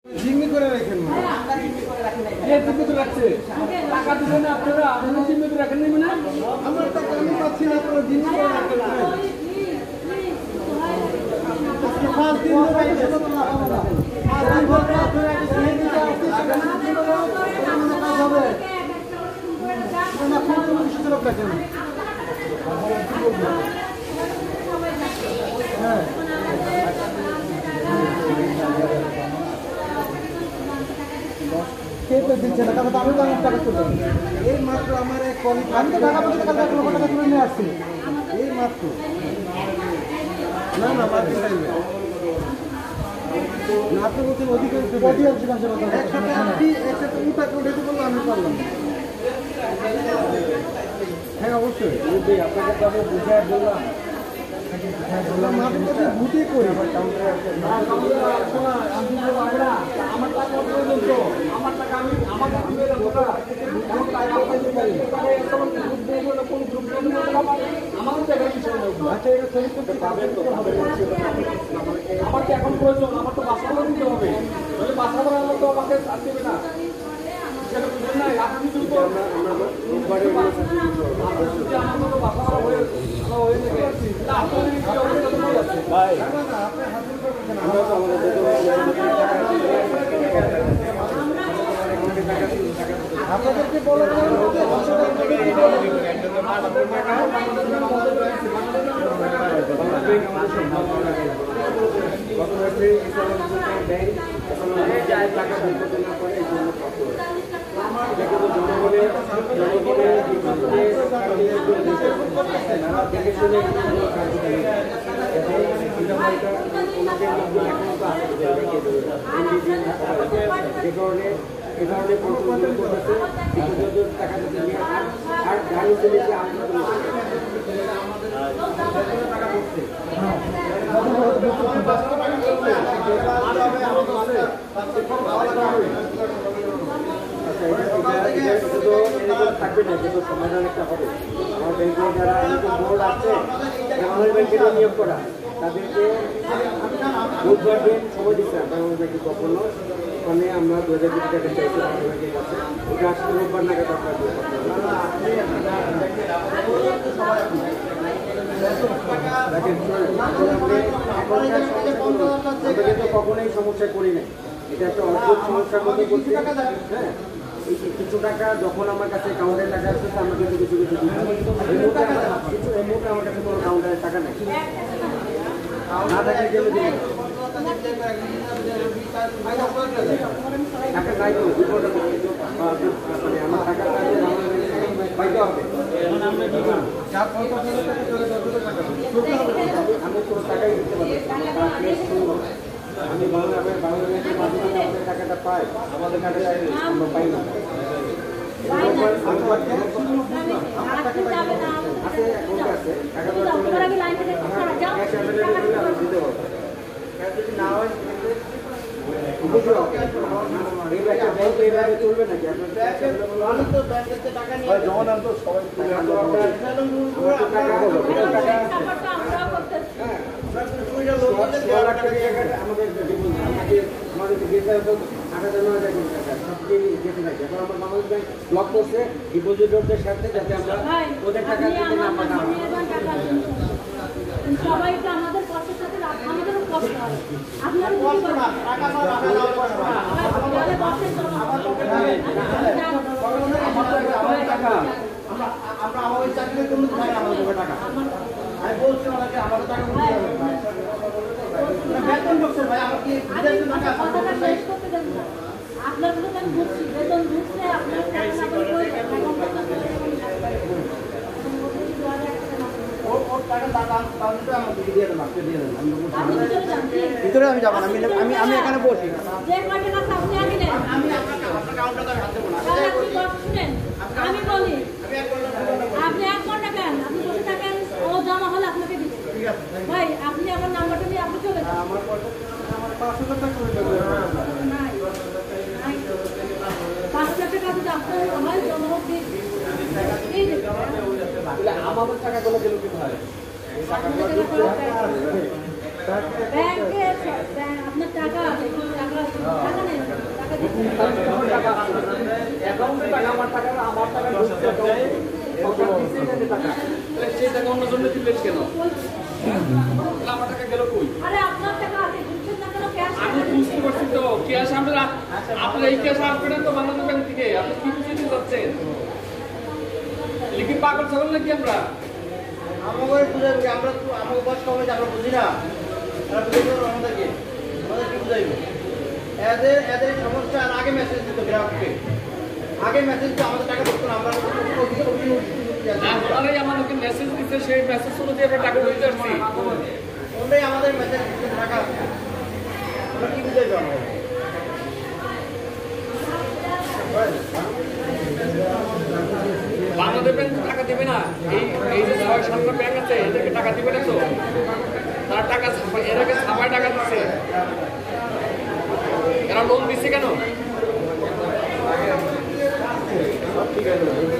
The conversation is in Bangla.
জিম্মি করে রাখেন না, জিম্মি করে রাখছে টাকা দিবেন না আপনারা, আপনারা জিম্মি করে রাখেন না, আমার টাকা আমি পাচ্ছি না, আপনারা জিম্মি করে রাখেন না। 5 দিন ধরে এটা তো না হবে না, 5 দিন ধরে আপনারা এটা দিয়ে দিতে আসছে, সেখানে কি করে কাজ হবে না? ফোন করে কিছু লোক রাখেন হ্যাঁ দিচ্ছে না, কারণ আমি তো অনেক টাকা তুলব। এই মাত্র আমার এক কলিগ, আমি তো টাকা পয়সা টাকা তুলে নিয়ে আসছি এই মাত্র। না না মাত্র আপনি বলছেন একসাথে উঠা করে দিতে বললো আমি পারলাম। হ্যাঁ অবশ্যই আপনাকে তো আমি বুঝাই বললাম, ভূতে করি আমার টাকা পর্যন্ত আমার টাকা আমি আমার আমাকে এখন প্রয়োজন, আমার তো বাসা ভাড়া দিতে হবে, তাহলে বাসা ভাড়া তো আমাকে আর দেবে না, সেটা বুঝলেন না? আপনি যদি বাসা ভাড়া হয়ে আপনাদেরকে বলে এ কারণে টাকা দিতে আর গাড়ি চলে টাকা পড়ছে থাকবে না, কিন্তু সমাধান একটা হবে। আমার ব্যাংকে যারা এরকম বোর্ড আছে, গ্রামের ব্যাংকে নিয়োগ করা, তাদেরকে বুধবার দিন সময় দিচ্ছে গ্রামের ব্যাংকে কখনো ওখানে আমরা 2000 কোটি টাকা চাইছি ব্যাংকের কাছে, ওটা আসলে রোববার নাগাদ আপনার কখনোই সমস্যা করি নাই, এটা একটা অদ্ভুত সমস্যার মধ্যে করছি। হ্যাঁ কিছু টাকা যখন আমার কাছে কাউন্টারের টাকা আসছে আমরা কিন্তু কিছু কিছু এই মুহূর্তে আমার কাছে কোনো কাউন্টারের টাকা নেই, না থাকলে গেলে দিন টাকা নাই তো মানে আমার টাকা পাইতে হবে। আমি কোনো টাকাই দিতে পারি, আমি বাংলাদেশের মাধ্যমে আমাদের টাকাটা পাই, আমাদের টাকাটা আমরা পাই না। চলবে নাকি ব্লক করছে ডিপোজিটরদের সাথে, যাতে আমরা ওদের টাকা দিতে না পারি। সবাই তো আমাদের কষ্টের সাথে আমাদেরও কষ্ট হয়, আপনার আমরা আমাদের চাকরির জন্য টাকা আমি বলছি ওনাকে আমাদের টাকা বেতন ঢুকছে ভাই, আমাকে কথাটা শেষ করতে দেন না। আপনার তো আমি বুঝছি বেতন ঢুকছে, আপনার টাকা না করে ভিতরে আমি যাবো না, আমি এখানে বসি, আমি বলি আপনি 1 ঘন্টা কেন, আপনি বসে থাকেন, ও জমা হলে আপনাকে দিবে ভাই, আপনি আমার নাম্বারটা দিয়ে আপনি চলে যান। আমার 5,000 টাকা করে দেবেন, 5,000 টাকা যদি আপনার হয় জমা হোক দিন, আমাদের টাকাগুলো গেল কি ভাই? ব্যাংকে আপনার টাকা আছে, টাকা নেই অ্যাকাউন্টে টাকা আমার টাকা ঢুকছে টাকা সেই টাকা অন্য জন্য দিলেন কেন? আমার টাকা গেল কই? আমি বুঝতে পারছি তো ক্যাশ আমরা আপনার এই ক্যাশ আসবেন তো বাংলাদেশ ব্যাংক থেকে আপনি কি বুঝতে যাচ্ছেন? লিখি পাগল ছাগল নাকি আমরা? আমাদের বুঝাইব আমরা তো আমাদের বয়স কম হয়েছে আমরা বুঝি না তারা বুঝাইব আমাদেরকে কি বুঝাইব এদের সমস্যা আর আগে মেসেজ দিত গ্রাহককে আগে মেসেজ দিত আমাদের টাকা ঢুকতো না আমরা আপনারাই আমাদেরকে মেসেজ দিতে সেই মেসেজ অনুযায়ী আমরা টাকা দিতে আসছি ওটাই আমাদের মেসেজ দিতে টাকা আমরা কি বুঝাইব আমাদের বাংলাদেশ ব্যাংক টাকা দেবে না এই যে ৬-৭টা ব্যাংক আছে এদেরকে টাকা দিবে না তো তারা টাকা এর আগে ছাপায় টাকা দিচ্ছে এরা লোন দিচ্ছে কেন? ঠিক আছে